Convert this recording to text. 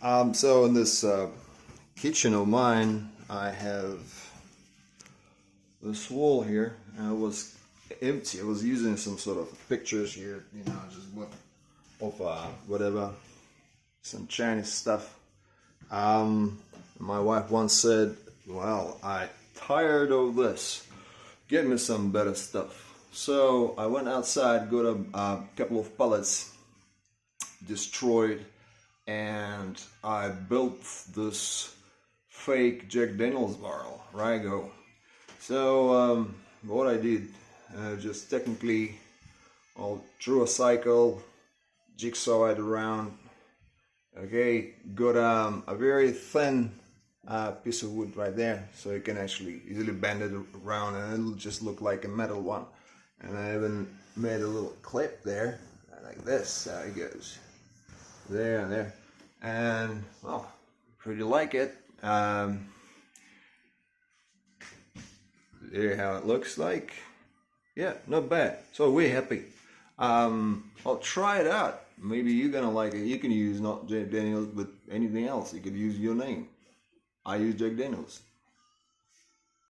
So in this kitchen of mine, I have this wall here, and it was empty. I was using some sort of pictures here, just of whatever, some Chinese stuff. My wife once said, "Well, I tired of this. Get me some better stuff." So I went outside, got a couple of pallets, destroyed, and I built this fake Jack Daniels barrel, Rigo. So what I did, just technically, drew a cycle, jigsaw it around. Okay, got a very thin piece of wood right there, so you can actually easily bend it around, and it'll just look like a metal one. And I even made a little clip there, like this. How it goes, there and there, and well, pretty like it. There how it looks like. Yeah, not bad. So we're happy. I'll try it out. Maybe you're gonna like it. You can use not Jack Daniels, but anything else. You could use your name. I use Jack Daniels.